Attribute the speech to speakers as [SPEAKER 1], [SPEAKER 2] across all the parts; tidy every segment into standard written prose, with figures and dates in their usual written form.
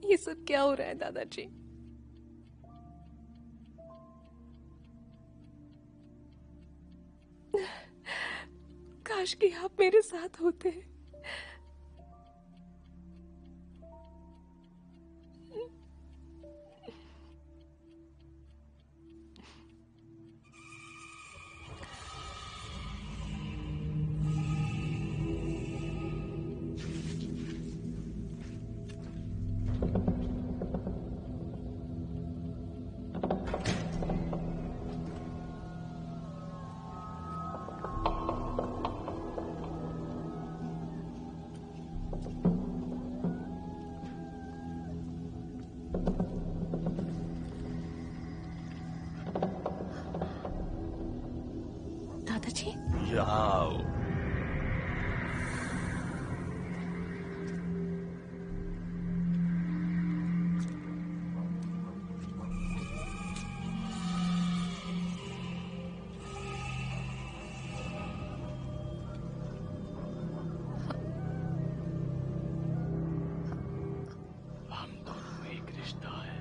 [SPEAKER 1] ये सब क्या हो रहा है दादाजी? काश कि आप मेरे साथ होते। दादाजी
[SPEAKER 2] जाओ। हम दोनों में एक रिश्ता है।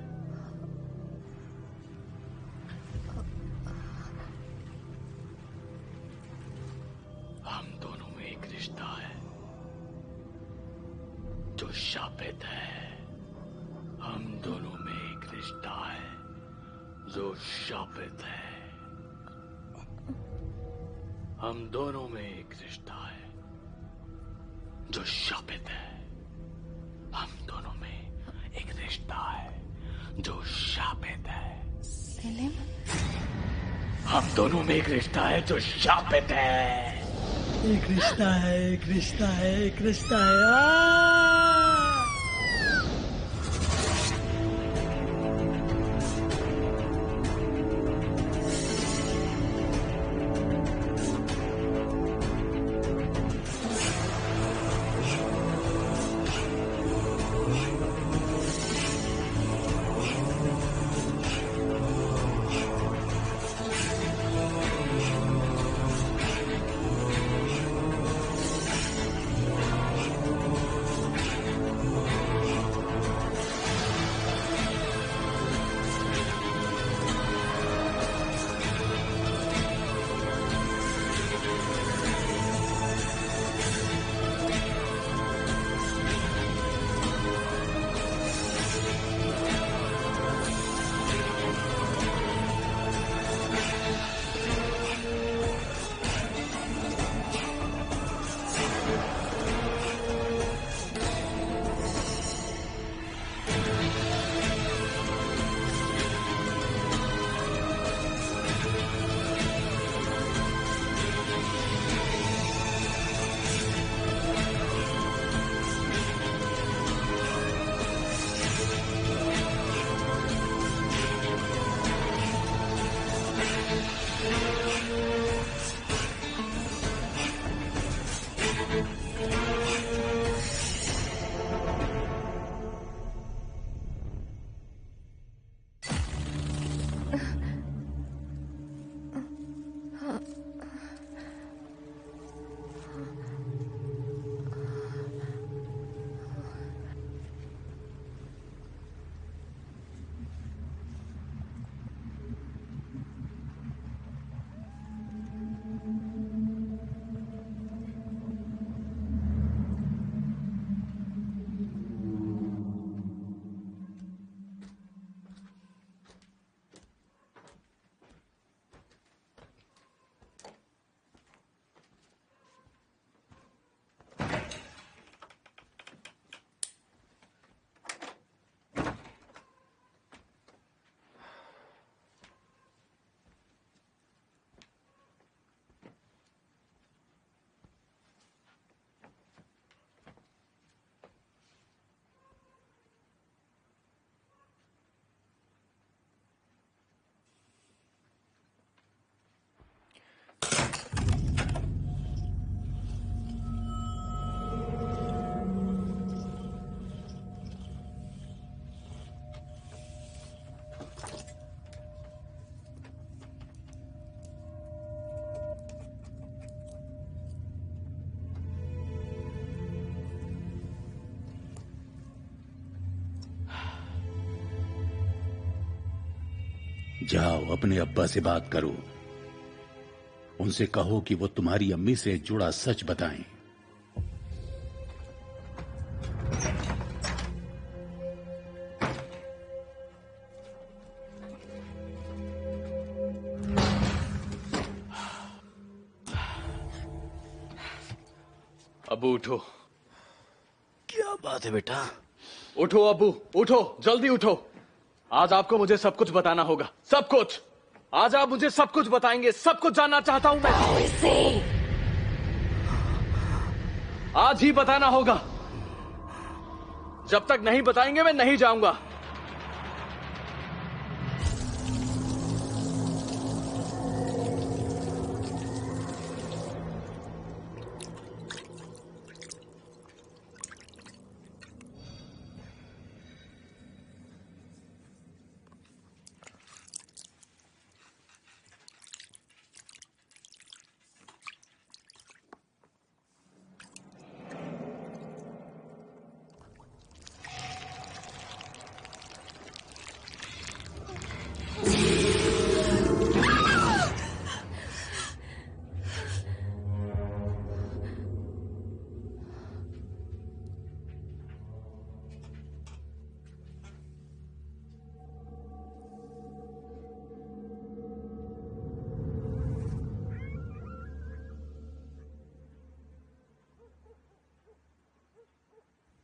[SPEAKER 2] हम दोनों में एक रिश्ता है जो शापित है। हम दोनों में एक रिश्ता है जो शापित है। हम दोनों में एक रिश्ता है जो शापित है। हम दोनों में एक रिश्ता है जो शापित है।
[SPEAKER 1] सेलिम,
[SPEAKER 2] हम दोनों में एक रिश्ता है जो शापित है।
[SPEAKER 3] एक रिश्ता है, एक रिश्ता है, एक रिश्ता है।
[SPEAKER 4] जाओ अपने अब्बा से बात करो। उनसे कहो कि वो तुम्हारी अम्मी से जुड़ा सच बताएं।
[SPEAKER 2] अबू उठो।
[SPEAKER 5] क्या बात है बेटा?
[SPEAKER 2] उठो अबू, उठो, जल्दी उठो। आज आपको मुझे सब कुछ बताना होगा, सब कुछ। आज आप मुझे सब कुछ बताएंगे, सब कुछ जानना चाहता हूं मैं। आज ही बताना होगा। जब तक नहीं बताएंगे मैं नहीं जाऊंगा।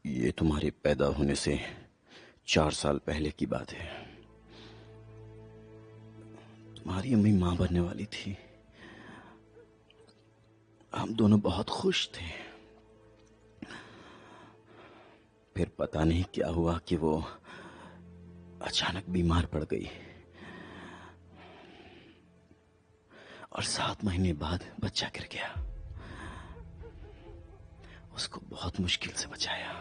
[SPEAKER 5] ये तुम्हारे पैदा होने से 4 साल पहले की बात है। तुम्हारी अम्मी मां बनने वाली थी। हम दोनों बहुत खुश थे। फिर पता नहीं क्या हुआ कि वो अचानक बीमार पड़ गई और 7 महीने बाद बच्चा गिर गया। उसको बहुत मुश्किल से बचाया।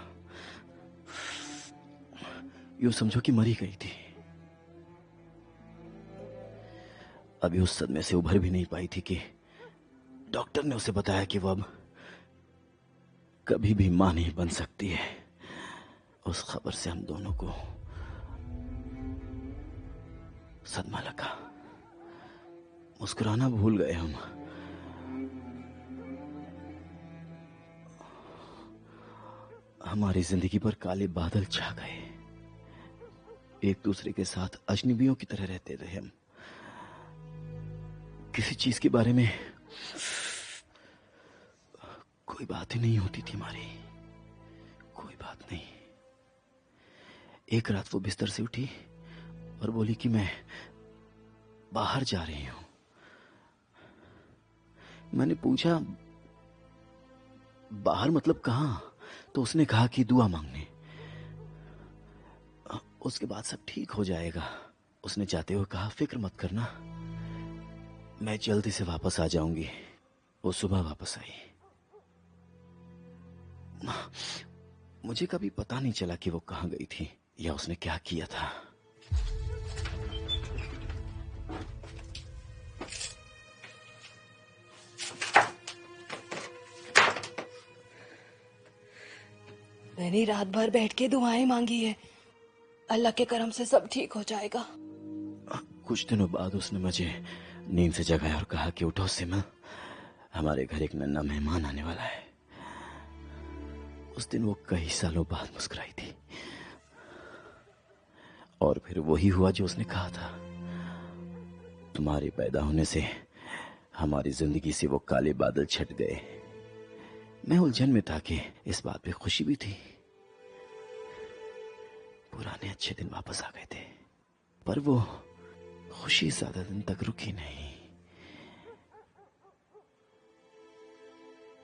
[SPEAKER 5] यूं समझो कि मरी गई थी। अभी उस सदमे से उभर भी नहीं पाई थी कि डॉक्टर ने उसे बताया कि वो अब कभी भी मां नहीं बन सकती है। उस खबर से हम दोनों को सदमा लगा। मुस्कुराना भूल गए हम। हमारी जिंदगी पर काले बादल छा गए। एक दूसरे के साथ अजनबियों की तरह रहते रहे हम। किसी चीज के बारे में कोई बात ही नहीं होती थी हमारी। कोई बात नहीं। एक रात वो बिस्तर से उठी और बोली कि मैं बाहर जा रही हूं। मैंने पूछा बाहर मतलब कहां? तो उसने कहा कि दुआ मांगने। उसके बाद सब ठीक हो जाएगा। उसने जाते हुए कहा फिक्र मत करना, मैं जल्दी से वापस आ जाऊंगी। वो सुबह वापस आई। मुझे कभी पता नहीं चला कि वो कहां गई थी या उसने क्या किया था।
[SPEAKER 1] मैंने रात भर बैठ के दुआएं मांगी है। अल्लाह के करम से सब ठीक हो जाएगा।
[SPEAKER 5] कुछ दिनों बाद उसने मुझे नींद से जगाया और कहा कि उठो सिमल, हमारे घर एक नन्हा मेहमान आने वाला है। उस दिन वो कई सालों बाद मुस्कुराई थी और फिर वही हुआ जो उसने कहा था। तुम्हारे पैदा होने से हमारी जिंदगी से वो काले बादल छट गए। मैं उलझन में था कि इस बात पे खुशी भी थी। पुराने अच्छे दिन वापस आ गए थे, पर वो खुशी ज्यादा दिन तक रुकी नहीं।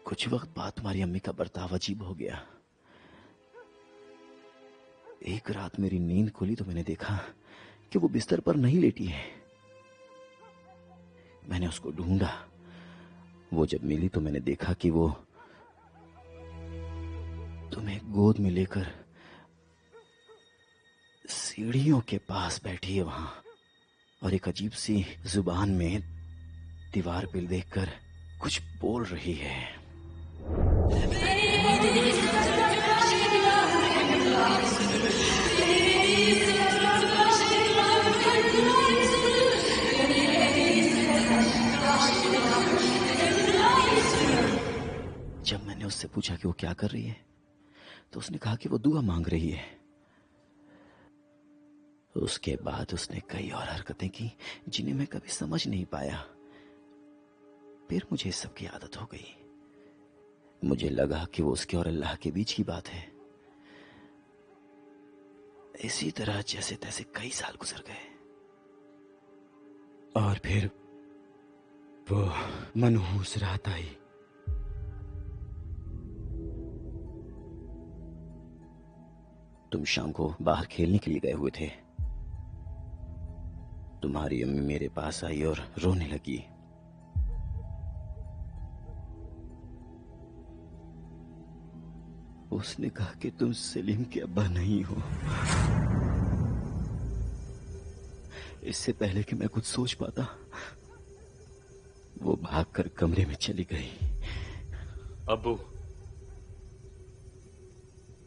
[SPEAKER 5] कुछ वक्त बाद तुम्हारी अम्मी का बर्ताव अजीब हो गया। एक रात मेरी नींद खुली तो मैंने देखा कि वो बिस्तर पर नहीं लेटी है। मैंने उसको ढूंढा। वो जब मिली तो मैंने देखा कि वो तुम्हें गोद में लेकर सीढ़ियों के पास बैठी है वहां और एक अजीब सी जुबान में दीवार पर देखकर कुछ बोल रही है। जब मैंने उससे पूछा कि वो क्या कर रही है तो उसने कहा कि वो दुआ मांग रही है। उसके बाद उसने कई और हरकतें की जिन्हें मैं कभी समझ नहीं पाया। फिर मुझे इस सब की आदत हो गई। मुझे लगा कि वो उसके और अल्लाह के बीच की बात है। इसी तरह जैसे तैसे कई साल गुजर गए और फिर वो मनहूस रात आई। तुम शाम को बाहर खेलने के लिए गए हुए थे। तुम्हारी अम्मी मेरे पास आई और रोने लगी। उसने कहा कि तुम सलीम के अब्बा नहीं हो। इससे पहले कि मैं कुछ सोच पाता वो भागकर कमरे में चली गई।
[SPEAKER 2] अब्बू,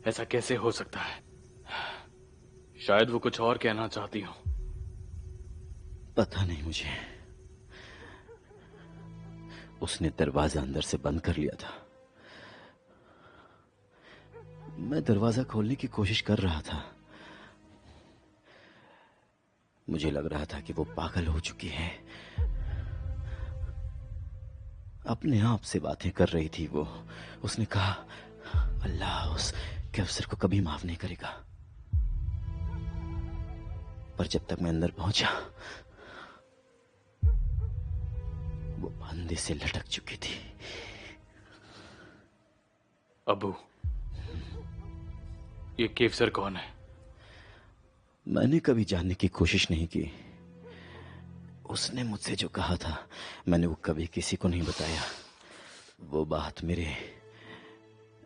[SPEAKER 2] ऐसा कैसे हो सकता है? शायद वो कुछ और कहना चाहती हो।
[SPEAKER 5] पता नहीं मुझे। उसने दरवाजा अंदर से बंद कर लिया था। मैं दरवाजा खोलने की कोशिश कर रहा था। मुझे लग रहा था कि वो पागल हो चुकी है। अपने आप से बातें कर रही थी वो। उसने कहा अल्लाह उसके अफसर को कभी माफ नहीं करेगा। पर जब तक मैं अंदर पहुंचा वो फंदे से लटक चुकी थी।
[SPEAKER 2] अब्बू, ये केवसर कौन है?
[SPEAKER 5] मैंने कभी जानने की कोशिश नहीं की। उसने मुझसे जो कहा था मैंने वो कभी किसी को नहीं बताया। वो बात मेरे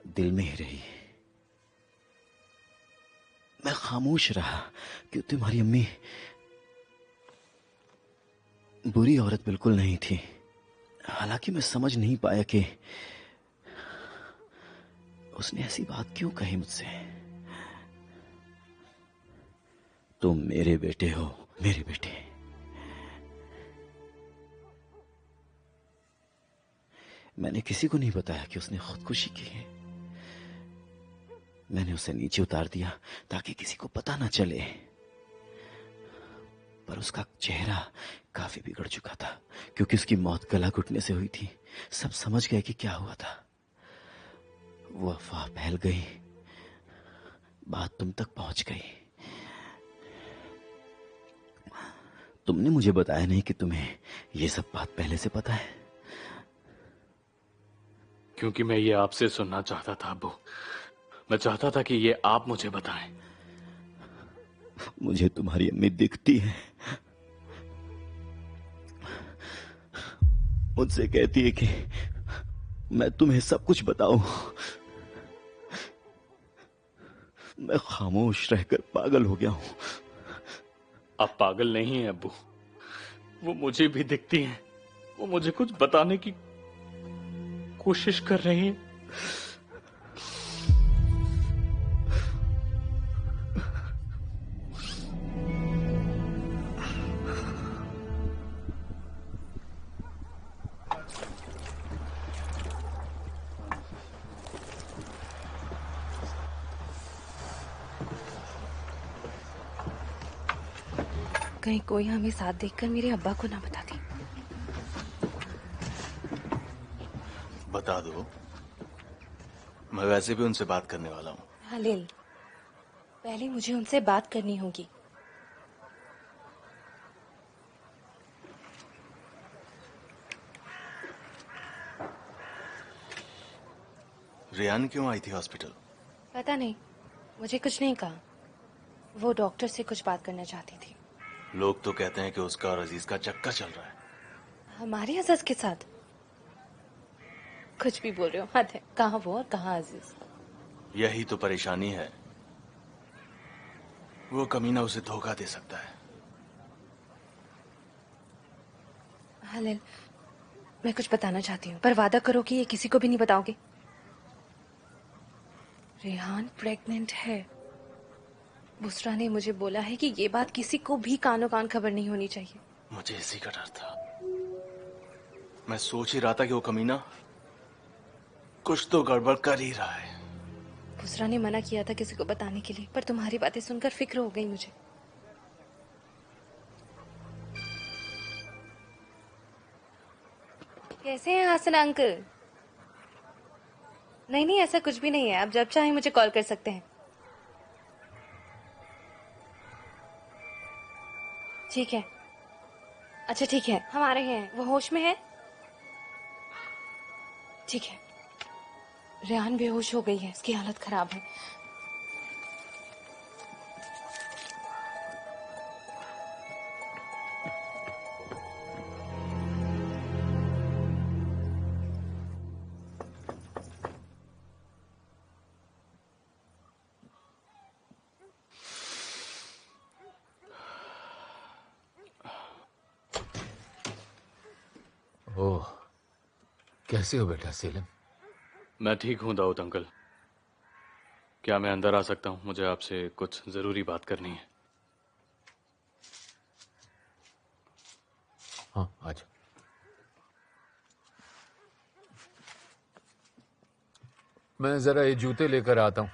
[SPEAKER 5] दिल में ही रही। मैं खामोश रहा कि तुम्हारी अम्मी बुरी औरत बिल्कुल नहीं थी। हालांकि मैं समझ नहीं पाया कि उसने ऐसी बात क्यों कही मुझसे। तुम मेरे बेटे हो, मेरे बेटे। मैंने किसी को नहीं बताया कि उसने खुदकुशी की है। मैंने उसे नीचे उतार दिया ताकि किसी को पता ना चले। पर उसका चेहरा काफी बिगड़ चुका था क्योंकि उसकी मौत गला घुटने से हुई थी। सब समझ गए कि क्या हुआ था। वो अफवाह फैल गई, बात तुम तक पहुंच गई। तुमने मुझे बताया नहीं कि तुम्हें ये सब बात पहले से पता है।
[SPEAKER 2] क्योंकि मैं ये आपसे सुनना चाहता था अब्बू। मैं चाहता था कि ये आप मुझे बताएं।
[SPEAKER 5] मुझे तुम्हारी अम्मी दिखती है। मुझसे कहती है कि मैं तुम्हें सब कुछ बताऊं। मैं खामोश रहकर पागल हो गया हूं।
[SPEAKER 2] आप पागल नहीं हैं अब्बू। वो मुझे भी दिखती हैं। वो मुझे कुछ बताने की कोशिश कर रही हैं।
[SPEAKER 1] कहीं कोई हमें साथ देखकर मेरे अब्बा को ना बता दे।
[SPEAKER 6] बता दो, मैं वैसे भी उनसे बात करने वाला हूँ।
[SPEAKER 1] हलील, पहले मुझे उनसे बात करनी होगी।
[SPEAKER 6] रियान क्यों आई थी हॉस्पिटल?
[SPEAKER 1] पता नहीं, मुझे कुछ नहीं कहा। वो डॉक्टर से कुछ बात करना चाहती थी।
[SPEAKER 6] लोग तो कहते हैं कि उसका और अजीज का चक्कर चल रहा है।
[SPEAKER 1] हमारे अजीज के साथ? कुछ भी बोल रहे हो, हद है। कहाँ वो और कहाँ अजीज?
[SPEAKER 6] यही तो परेशानी है। वो कमीना उसे धोखा दे सकता है।
[SPEAKER 1] हलील, मैं कुछ बताना चाहती हूँ, पर वादा करो कि ये किसी को भी नहीं बताओगे। रेहान प्रेग्नेंट है। बुसरा ने मुझे बोला है कि ये बात किसी को भी कानो कान खबर नहीं होनी चाहिए।
[SPEAKER 6] मुझे इसी का डर था। मैं सोच ही रहा था कि वो कमीना कुछ तो गड़बड़ कर ही रहा है।
[SPEAKER 1] बुसरा ने मना किया था किसी को बताने के लिए, पर तुम्हारी बातें सुनकर फिक्र हो गई मुझे। कैसे हैं हासन अंकल? नहीं नहीं, ऐसा कुछ भी नहीं है, आप जब चाहें मुझे कॉल कर सकते हैं। ठीक है, अच्छा ठीक है, हम आ रहे हैं। वो होश में है? ठीक है। रेहान बेहोश हो गई है, उसकी हालत खराब है।
[SPEAKER 2] ओह, कैसे हो बेटा सेलिम? मैं ठीक हूँ दाऊद अंकल। क्या मैं अंदर आ सकता हूँ? मुझे आपसे कुछ जरूरी बात करनी है। हाँ, आज मैं जरा ये जूते लेकर आता हूँ।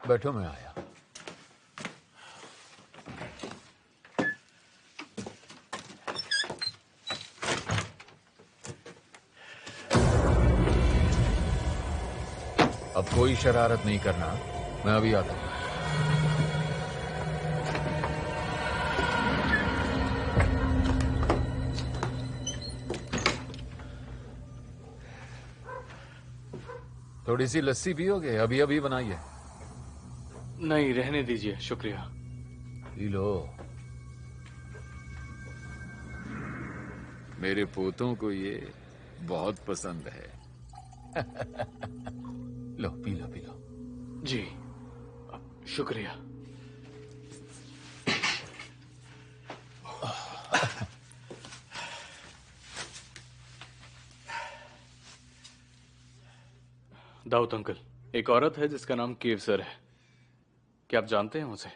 [SPEAKER 2] बैठो, मैं आया। अब कोई शरारत नहीं करना, मैं अभी आता हूं। थोड़ी सी लस्सी पियोगे? अभी अभी बनाई है। नहीं, रहने दीजिए, शुक्रिया। P low. मेरे पोतों को ये बहुत पसंद है। लो, पी लो, पी लो। जी, शुक्रिया। दाऊद अंकल, एक औरत है जिसका नाम केवसर है। क्या आप जानते हैं उसे?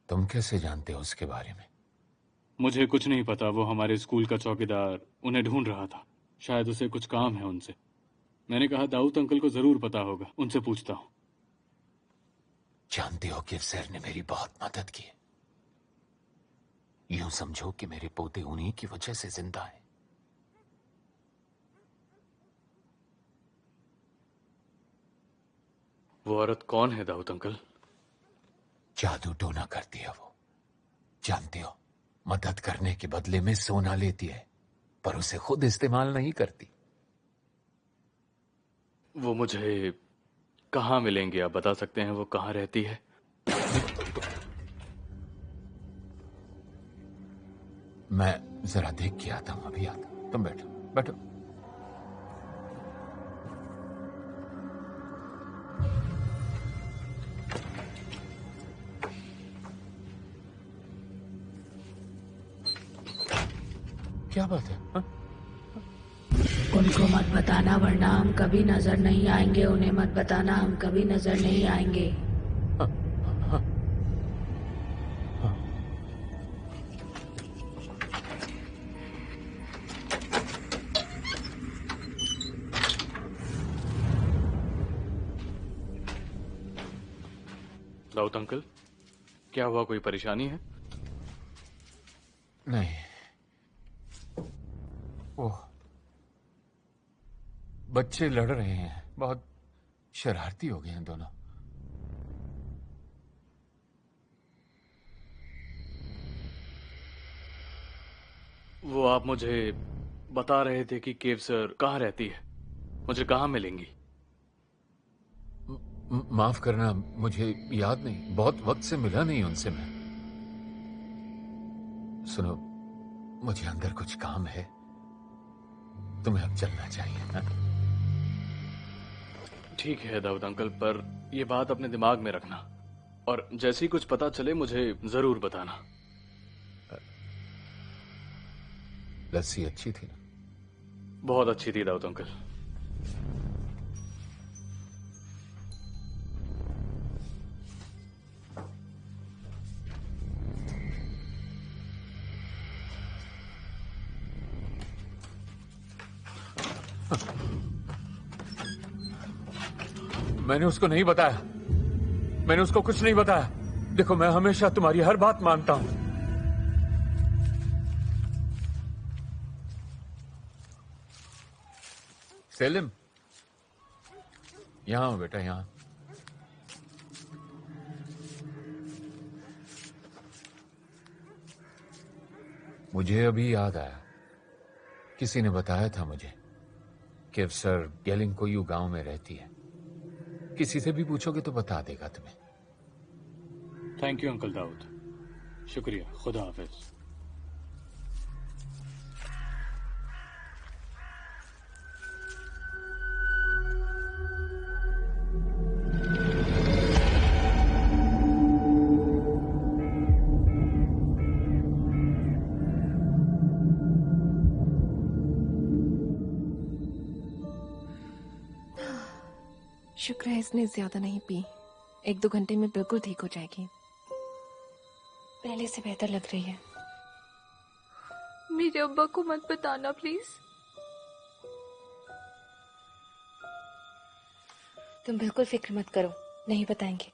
[SPEAKER 2] तुम कैसे जानते हो उसके बारे में? मुझे कुछ नहीं पता। वो हमारे स्कूल का चौकीदार उन्हें ढूंढ रहा था। शायद उसे कुछ काम है उनसे। मैंने कहा दाऊद अंकल को जरूर पता होगा, उनसे पूछता हूं।
[SPEAKER 7] जानते हो कि सर ने मेरी बहुत मदद की। यूं समझो कि मेरे पोते उन्हीं की वजह से जिंदा है।
[SPEAKER 2] वो औरत कौन है दाऊद अंकल?
[SPEAKER 7] जादू टोना करती है वो। जानते हो, मदद करने के बदले में सोना लेती है, पर उसे खुद इस्तेमाल नहीं करती।
[SPEAKER 2] वो मुझे कहाँ मिलेंगे? आप बता सकते हैं वो कहाँ रहती है?
[SPEAKER 7] मैं जरा देख के आता हूं, अभी आता हूं। तुम बैठो, बैठो। क्या बात है? हा?
[SPEAKER 8] उनको मत बताना, वरना हम कभी नजर नहीं आएंगे। उन्हें मत बताना, हम कभी नजर नहीं आएंगे।
[SPEAKER 2] दाऊद अंकल, क्या हुआ? कोई परेशानी है?
[SPEAKER 7] नहीं, ओह, बच्चे लड़ रहे हैं। बहुत शरारती हो गए हैं दोनों।
[SPEAKER 2] वो आप मुझे बता रहे थे कि केवसर कहाँ रहती है, मुझे कहाँ मिलेंगी?
[SPEAKER 7] माफ करना, मुझे याद नहीं। बहुत वक्त से मिला नहीं उनसे मैं। सुनो, मुझे अंदर कुछ काम है। तुम्हें अब चलना चाहिए ना?
[SPEAKER 2] ठीक है दाऊद अंकल, पर ये बात अपने दिमाग में रखना और जैसे ही कुछ पता चले मुझे जरूर बताना।
[SPEAKER 7] लस्सी अच्छी थी ना?
[SPEAKER 2] बहुत अच्छी थी दाऊद अंकल।
[SPEAKER 7] मैंने उसको नहीं बताया, मैंने उसको कुछ नहीं बताया। देखो, मैं हमेशा तुम्हारी हर बात मानता हूं। सेलिम, यहां हो बेटा, यहां। मुझे अभी याद आया, किसी ने बताया था मुझे कि अफसर गेलिंग कोयू गांव में रहती है। किसी से भी पूछोगे तो बता देगा तुम्हें।
[SPEAKER 2] थैंक यू अंकल दाऊद, शुक्रिया। खुदा हाफिज।
[SPEAKER 1] शुक्र है इसने ज्यादा नहीं पी। 1-2 घंटे में बिल्कुल ठीक हो जाएगी। पहले से बेहतर लग रही है। मेरे अब्बा को मत बताना प्लीज। तुम बिल्कुल फिक्र मत करो, नहीं बताएंगे।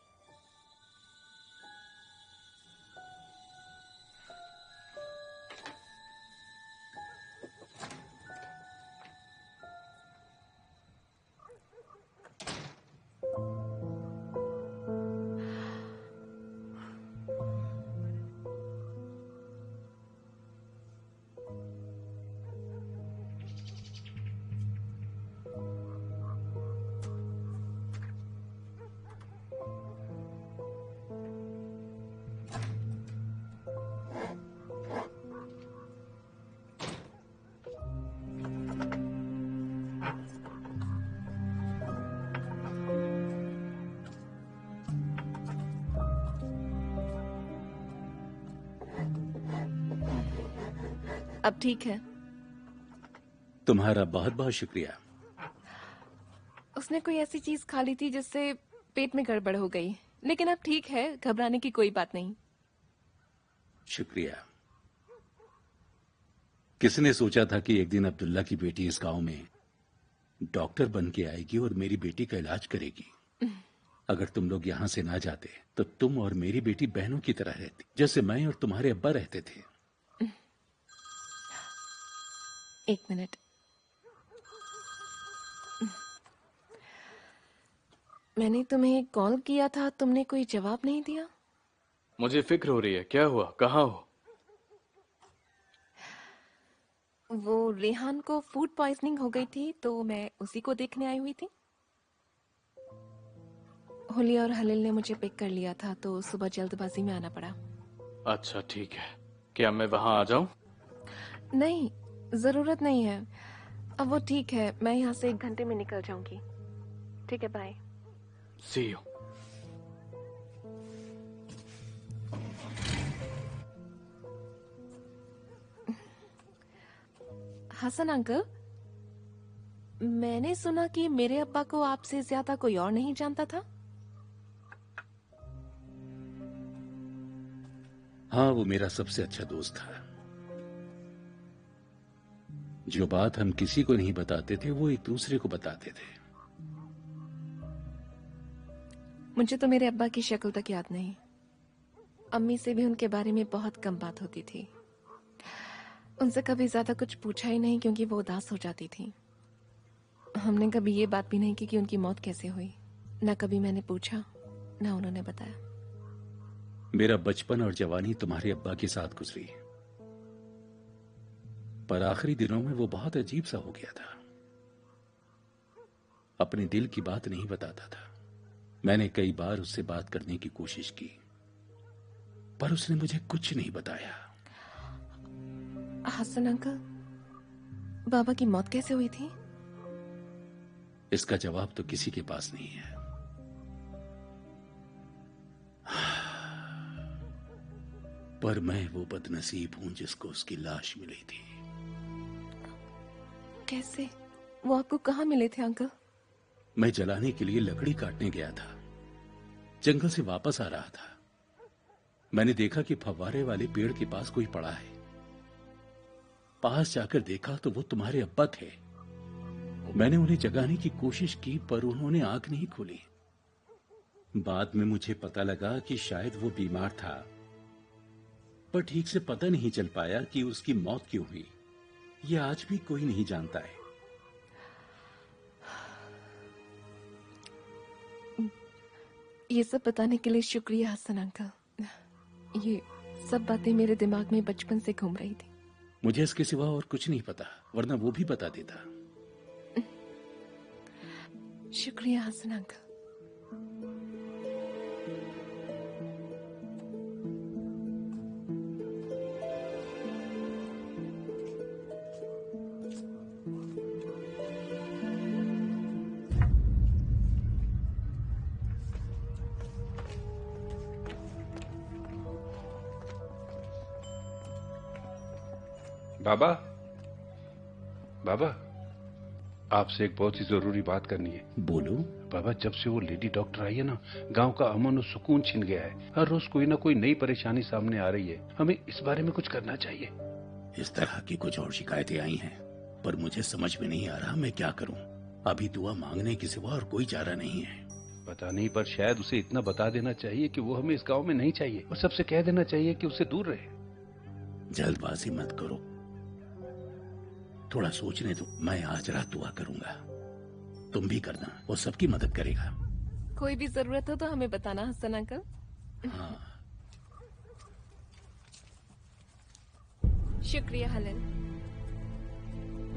[SPEAKER 1] अब ठीक है।
[SPEAKER 4] तुम्हारा बहुत बहुत शुक्रिया।
[SPEAKER 1] उसने कोई ऐसी चीज खा ली थी जिससे पेट में गड़बड़ हो गई, लेकिन अब ठीक है, घबराने की कोई बात नहीं।
[SPEAKER 4] शुक्रिया। किसने सोचा था कि एक दिन अब्दुल्ला की बेटी इस गांव में डॉक्टर बन के आएगी और मेरी बेटी का इलाज करेगी। अगर तुम लोग यहां से ना जाते तो तुम और मेरी बेटी बहनों की तरह रहती, जैसे मैं और तुम्हारे अब्बा रहते थे।
[SPEAKER 1] 1 मिनट। मैंने तुम्हें कॉल किया था, तुमने कोई जवाब नहीं दिया।
[SPEAKER 2] मुझे फिक्र हो रही है, क्या हुआ, कहाँ हो?
[SPEAKER 1] वो रेहान को फूड पॉइजनिंग हो गई थी तो मैं उसी को देखने आई हुई थी। हुलिया और हलील ने मुझे पिक कर लिया था तो सुबह जल्दबाजी में आना पड़ा।
[SPEAKER 2] अच्छा ठीक है, क्या मैं वहां आ जाऊं?
[SPEAKER 1] नहीं, जरूरत नहीं है। अब वो ठीक है, मैं यहाँ से 1 घंटे में निकल जाऊंगी। ठीक है, bye.
[SPEAKER 2] See you.
[SPEAKER 1] Hasan uncle, मैंने सुना कि मेरे अब्बा को आपसे ज्यादा कोई और नहीं जानता था।
[SPEAKER 4] हाँ, वो मेरा सबसे अच्छा दोस्त था। जो बात हम किसी को नहीं बताते थे वो एक दूसरे को बताते थे।
[SPEAKER 1] मुझे तो मेरे अब्बा की शक्ल तक याद नहीं। अम्मी से भी उनके बारे में बहुत कम बात होती थी। उनसे कभी ज्यादा कुछ पूछा ही नहीं क्योंकि वो उदास हो जाती थी। हमने कभी ये बात भी नहीं की कि उनकी मौत कैसे हुई। ना कभी मैंने पूछा, ना उन्होंने बताया।
[SPEAKER 4] मेरा बचपन और जवानी तुम्हारे अब्बा के साथ गुजरी, पर आखिरी दिनों में वो बहुत अजीब सा हो गया था। अपने दिल की बात नहीं बताता था। मैंने कई बार उससे बात करने की कोशिश की, पर उसने मुझे कुछ नहीं बताया।
[SPEAKER 1] हसन अंकल, बाबा की मौत कैसे हुई थी?
[SPEAKER 4] इसका जवाब तो किसी के पास नहीं है। पर मैं वो बदनसीब हूं जिसको उसकी लाश मिली थी।
[SPEAKER 1] कैसे? वो आपको कहाँ मिले थे अंकल?
[SPEAKER 4] मैं जलाने के लिए लकड़ी काटने गया था। जंगल से वापस आ रहा था। मैंने देखा कि फव्वारे वाले पेड़ के पास कोई पड़ा है। पास जाकर देखा तो वो तुम्हारे अब्बा थे। मैंने उन्हें जगाने की कोशिश की पर उन्होंने आंख नहीं खोली। बाद में मुझे पता लगा कि शायद वो बीमार था, पर ठीक से पता नहीं चल पाया कि उसकी मौत क्यों हुई। ये आज भी कोई नहीं जानता है।
[SPEAKER 1] ये सब बताने के लिए शुक्रिया हसन अंकल। ये सब बातें मेरे दिमाग में बचपन से घूम रही थी।
[SPEAKER 4] मुझे इसके सिवा और कुछ नहीं पता, वरना वो भी बता देता।
[SPEAKER 1] शुक्रिया हसन अंकल।
[SPEAKER 9] बाबा, बाबा, आपसे एक बहुत ही जरूरी बात करनी है।
[SPEAKER 4] बोलो।
[SPEAKER 9] बाबा, जब से वो लेडी डॉक्टर आई है ना, गांव का अमन और सुकून छिन गया है। हर रोज कोई ना कोई नई परेशानी सामने आ रही है। हमें इस बारे में कुछ करना चाहिए।
[SPEAKER 4] इस तरह की कुछ और शिकायतें आई हैं, पर मुझे समझ में नहीं आ रहा मैं क्या करूं। अभी दुआ मांगने के सिवा और कोई चारा नहीं है।
[SPEAKER 9] पता नहीं, पर शायद उसे इतना बता देना चाहिए कि वो हमें इस गाँव में नहीं चाहिए, और सबसे कह देना चाहिए कि उससे दूर रहे।
[SPEAKER 4] जल्दबाजी मत करो, थोड़ा सोचने दो। मैं आज रात दुआ करूंगा, तुम भी करना, वो सबकी मदद करेगा।
[SPEAKER 1] कोई भी जरूरत हो तो हमें बताना हसन अंकल।
[SPEAKER 4] हाँ।
[SPEAKER 1] शुक्रिया हलन।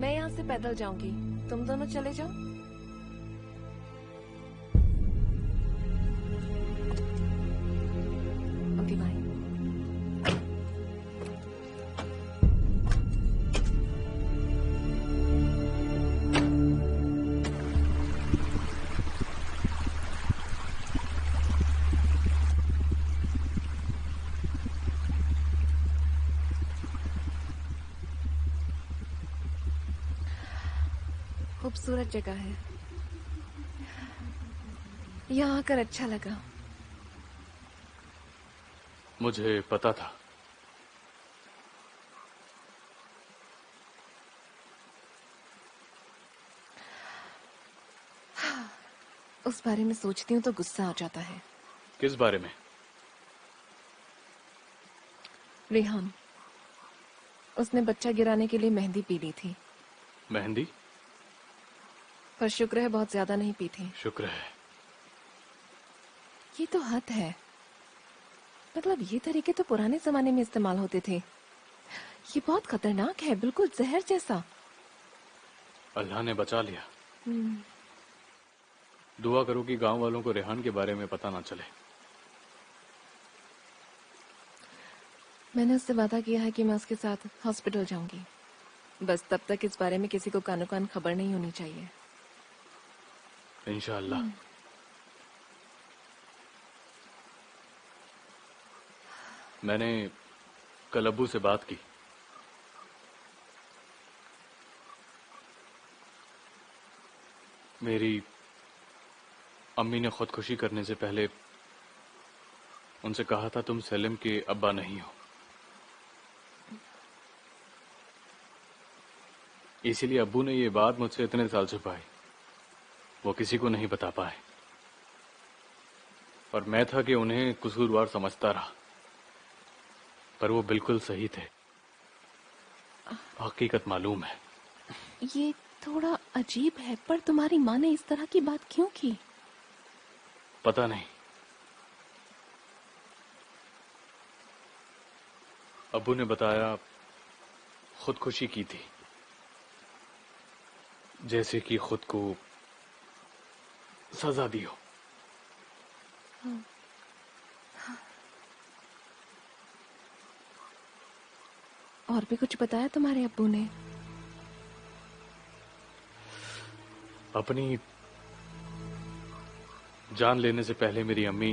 [SPEAKER 1] मैं यहाँ से पैदल जाऊंगी, तुम दोनों चले जाओ। Okay bye. खूबसूरत जगह है, यहाँ आकर अच्छा लगा।
[SPEAKER 2] मुझे पता था।
[SPEAKER 1] उस बारे में सोचती हूँ तो गुस्सा आ जाता है।
[SPEAKER 2] किस बारे में?
[SPEAKER 1] रेहान, उसने बच्चा गिराने के लिए मेहंदी पी ली थी।
[SPEAKER 2] मेहंदी?
[SPEAKER 1] पर शुक्र है बहुत ज्यादा नहीं पी थी।
[SPEAKER 2] शुक्र है।
[SPEAKER 1] ये तो हद है। मतलब ये तरीके तो पुराने जमाने में इस्तेमाल होते थे। ये बहुत खतरनाक है, बिल्कुल जहर जैसा।
[SPEAKER 2] अल्लाह ने बचा लिया। दुआ करो कि गांव वालों को रेहान के बारे में पता ना चले।
[SPEAKER 1] मैंने उससे वादा किया है कि मैं उसके साथ हॉस्पिटल जाऊंगी। बस तब तक इस बारे में किसी को कानो कान खबर नहीं होनी चाहिए।
[SPEAKER 2] इंशाअल्लाह। मैंने कल अब्बू से बात की। मेरी अम्मी ने खुदकुशी करने से पहले उनसे कहा था तुम सेलिम के अब्बा नहीं हो, इसीलिए अब्बू ने ये बात मुझसे इतने साल छुपाई। वो किसी को नहीं बता पाए, और मैं था कि उन्हें कसूरवार समझता रहा, पर वो बिल्कुल सही थे। हकीकत मालूम है।
[SPEAKER 1] ये थोड़ा अजीब है, पर तुम्हारी माँ ने इस तरह की बात क्यों की?
[SPEAKER 2] पता नहीं। अब्बू ने बताया खुदकुशी की थी, जैसे कि खुद को सजा दी हो।
[SPEAKER 1] और भी कुछ बताया तुम्हारे अब्बू ने?
[SPEAKER 6] अपनी जान लेने से पहले मेरी अम्मी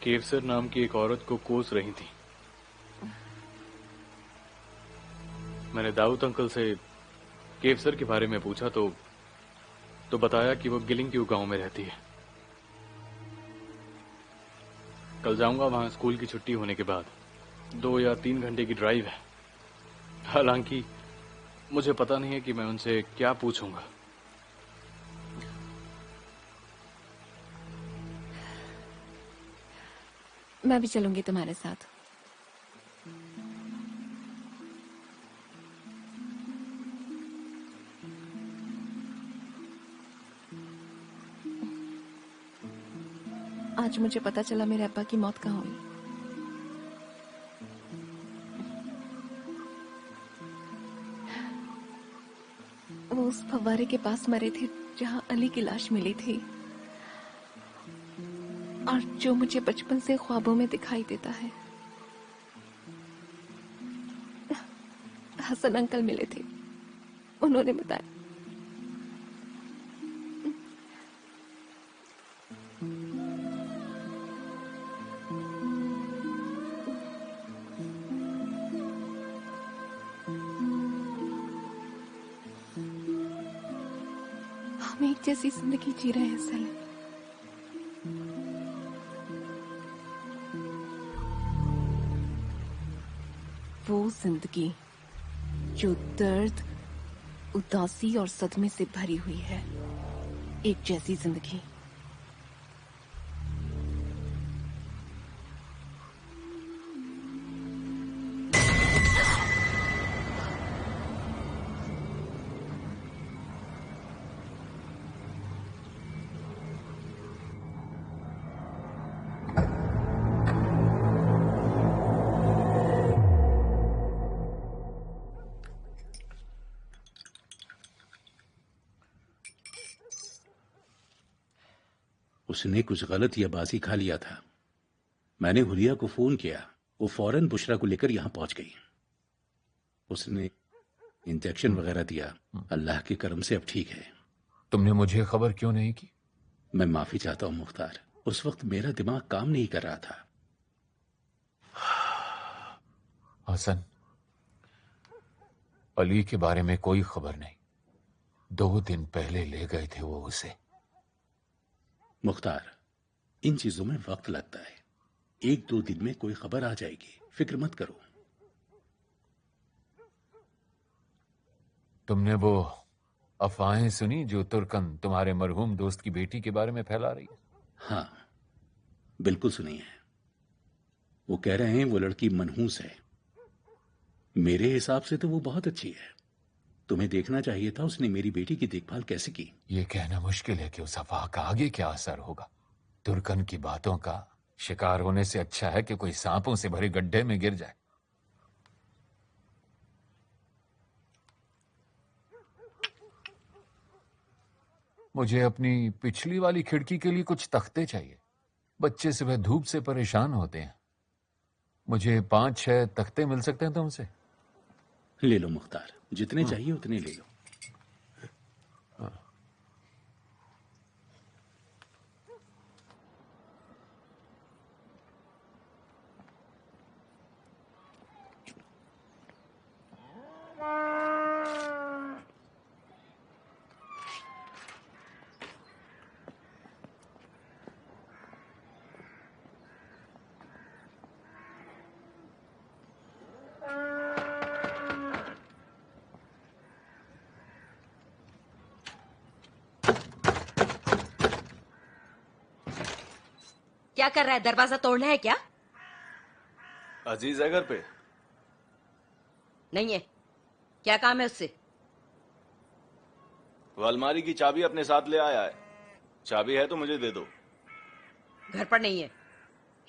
[SPEAKER 6] केवसर नाम की एक औरत को कोस रही थी। मैंने दाऊद अंकल से केवसर के बारे में पूछा तो बताया कि वो गिलिंग गांव में रहती है। कल जाऊंगा वहां स्कूल की छुट्टी होने के बाद। 2 या 3 घंटे की ड्राइव है। हालांकि मुझे पता नहीं है कि मैं उनसे क्या पूछूंगा।
[SPEAKER 1] मैं भी चलूंगी तुम्हारे साथ। आज मुझे पता चला मेरे अब्बा की मौत कहाँ हुई। वो उस फव्वारे के पास मरे थे जहां अली की लाश मिली थी, और जो मुझे बचपन से ख्वाबों में दिखाई देता है। हसन अंकल मिले थे, उन्होंने बताया। हम एक जैसी जिंदगी जी रहे हैं सलीम। वो जिंदगी जो दर्द, उदासी और सदमे से भरी हुई है। एक जैसी जिंदगी।
[SPEAKER 4] उसने कुछ गलत या बासी खा लिया था। मैंने हुलिया को फोन किया, वो फौरन बुशरा को लेकर यहां पहुंच गई। उसने इंजेक्शन वगैरह दिया। अल्लाह के करम से अब ठीक है।
[SPEAKER 7] तुमने मुझे खबर क्यों नहीं की?
[SPEAKER 4] मैं माफी चाहता हूं मुख्तार, उस वक्त मेरा दिमाग काम नहीं कर रहा था।
[SPEAKER 7] हसन, अली के बारे में कोई खबर नहीं। 2 दिन पहले ले गए थे वो उसे।
[SPEAKER 4] मुख्तार, इन चीजों में वक्त लगता है। 1-2 दिन में कोई खबर आ जाएगी, फिक्र मत करो।
[SPEAKER 7] तुमने वो अफवाहें सुनी जो तुर्कन तुम्हारे मरहूम दोस्त की बेटी के बारे में फैला रही है?
[SPEAKER 4] हाँ, बिल्कुल सुनी है। वो कह रहे हैं वो लड़की मनहूस है। मेरे हिसाब से तो वो बहुत अच्छी है। तुम्हें देखना चाहिए था उसने मेरी बेटी की देखभाल कैसे की।
[SPEAKER 7] ये कहना मुश्किल है कि उस अफवाह का आगे क्या असर होगा। तुर्कन की बातों का शिकार होने से अच्छा है कि कोई सांपों से भरे गड्ढे में गिर जाए। मुझे अपनी पिछली वाली खिड़की के लिए कुछ तख्ते चाहिए। बच्चे सुबह धूप से परेशान होते हैं। मुझे 5-6 तख्ते मिल सकते हैं तुमसे?
[SPEAKER 4] ले लो मुख्तार, जितने चाहिए उतने ले लो।
[SPEAKER 10] क्या कर रहा है? दरवाजा तोड़ना है क्या?
[SPEAKER 6] अजीज है घर पे?
[SPEAKER 10] नहीं है। क्या काम है उससे?
[SPEAKER 6] वो अलमारी की चाबी अपने साथ ले आया है। चाबी है तो मुझे दे दो।
[SPEAKER 10] घर पर नहीं है,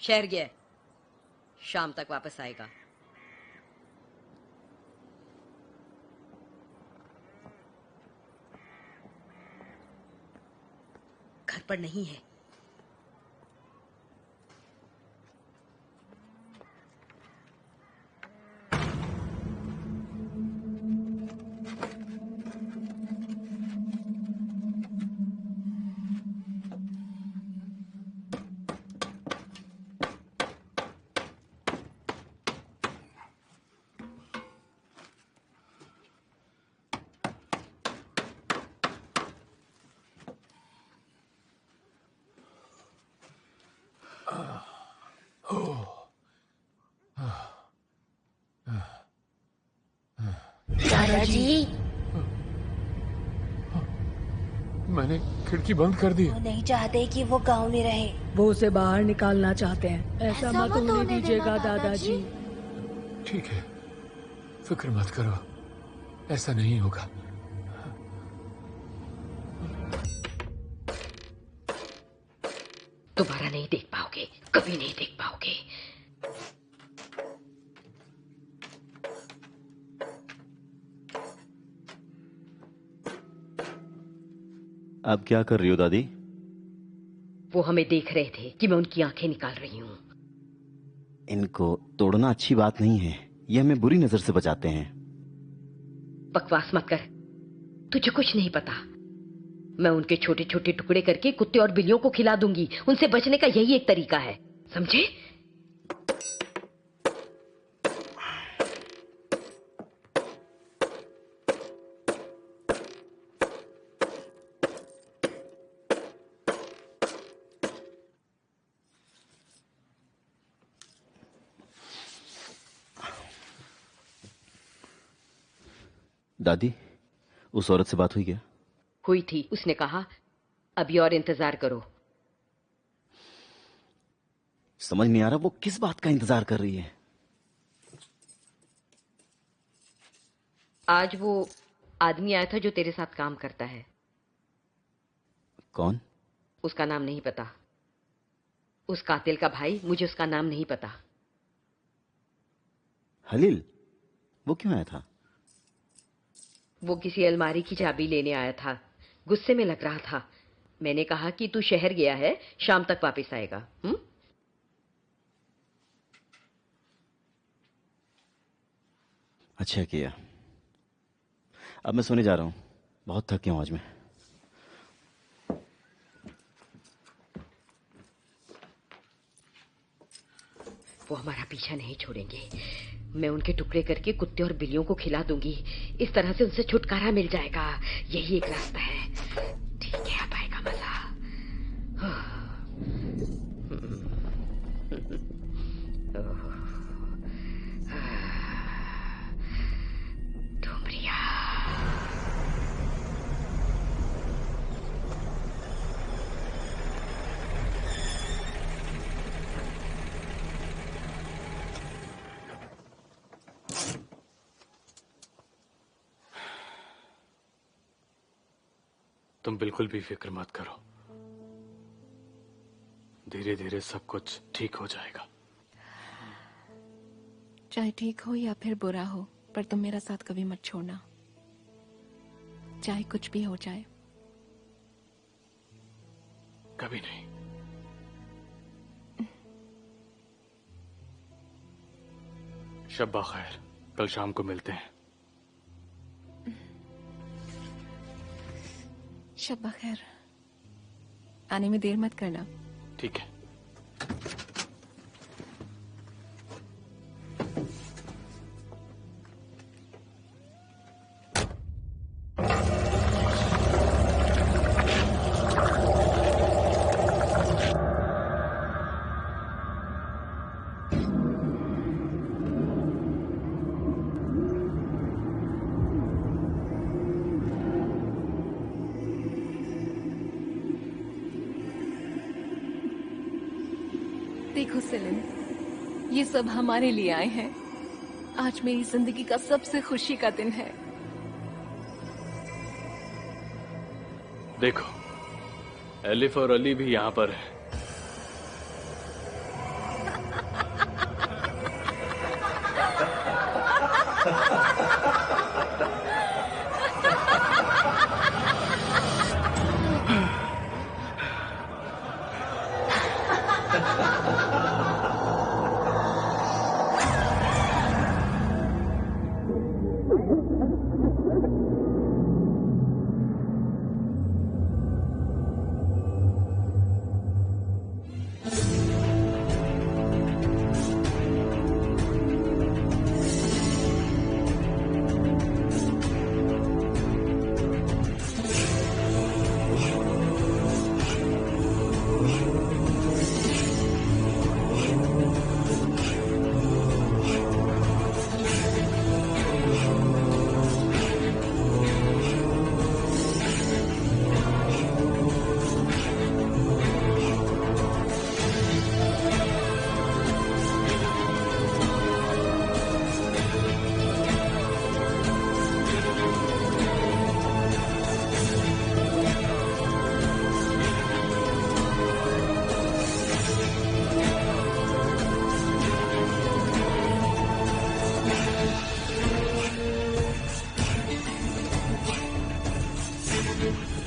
[SPEAKER 10] शहर गया है। शाम तक वापस आएगा। घर पर नहीं है।
[SPEAKER 8] दादाजी।
[SPEAKER 7] मैंने खिड़की बंद कर दी।
[SPEAKER 11] वो नहीं चाहते कि वो गांव में रहे।
[SPEAKER 8] वो उसे बाहर निकालना चाहते हैं। ऐसा मत होने दीजिएगा दादाजी।
[SPEAKER 7] ठीक है, फिक्र मत करो, ऐसा नहीं होगा।
[SPEAKER 10] दोबारा नहीं देख पाओगे, कभी नहीं देख पाओगे।
[SPEAKER 5] अब क्या कर रही हो दादी?
[SPEAKER 10] वो हमें देख रहे थे कि मैं उनकी आंखें निकाल रही हूँ।
[SPEAKER 5] इनको तोड़ना अच्छी बात नहीं है, ये हमें बुरी नजर से बचाते हैं।
[SPEAKER 10] बकवास मत कर, तुझे कुछ नहीं पता। मैं उनके छोटे छोटे टुकड़े करके कुत्ते और बिल्लियों को खिला दूंगी। उनसे बचने का यही एक तरीका है, समझे?
[SPEAKER 5] दादी, उस औरत से बात हुई क्या?
[SPEAKER 10] हुई थी, उसने कहा अभी और इंतजार करो।
[SPEAKER 5] समझ नहीं आ रहा वो किस बात का इंतजार कर रही है।
[SPEAKER 10] आज वो आदमी आया था जो तेरे साथ काम करता है।
[SPEAKER 5] कौन?
[SPEAKER 10] उसका नाम नहीं पता। उस कातिल का भाई, मुझे उसका नाम नहीं पता।
[SPEAKER 5] हलील? वो क्यों आया था?
[SPEAKER 10] वो किसी अलमारी की चाबी लेने आया था। गुस्से में लग रहा था। मैंने कहा कि तू शहर गया है, शाम तक वापस आएगा।
[SPEAKER 5] अच्छा किया। अब मैं सोने जा रहा हूं, बहुत थक गया हूं आज मैं।
[SPEAKER 10] वो हमारा पीछा नहीं छोड़ेंगे। मैं उनके टुकड़े करके कुत्ते और बिल्लियों को खिला दूंगी। इस तरह से उनसे छुटकारा मिल जाएगा। यही एक रास्ता है। ठीक है, अब आएगा मजा। धुमरिया।
[SPEAKER 6] तुम बिल्कुल भी फिक्र मत करो, धीरे धीरे सब कुछ ठीक हो जाएगा।
[SPEAKER 1] चाहे ठीक हो या फिर बुरा हो, पर तुम मेरा साथ कभी मत छोड़ना, चाहे कुछ भी हो जाए।
[SPEAKER 6] कभी नहीं। शब्बा खैर, कल शाम को मिलते हैं।
[SPEAKER 1] शब्बा खैर। आने में देर मत करना।
[SPEAKER 6] ठीक है।
[SPEAKER 1] देखो सेलिन, ये सब हमारे लिए आए हैं। आज मेरी जिंदगी का सबसे खुशी का दिन है।
[SPEAKER 6] देखो, एलिफ और अली भी यहाँ पर है।
[SPEAKER 1] है।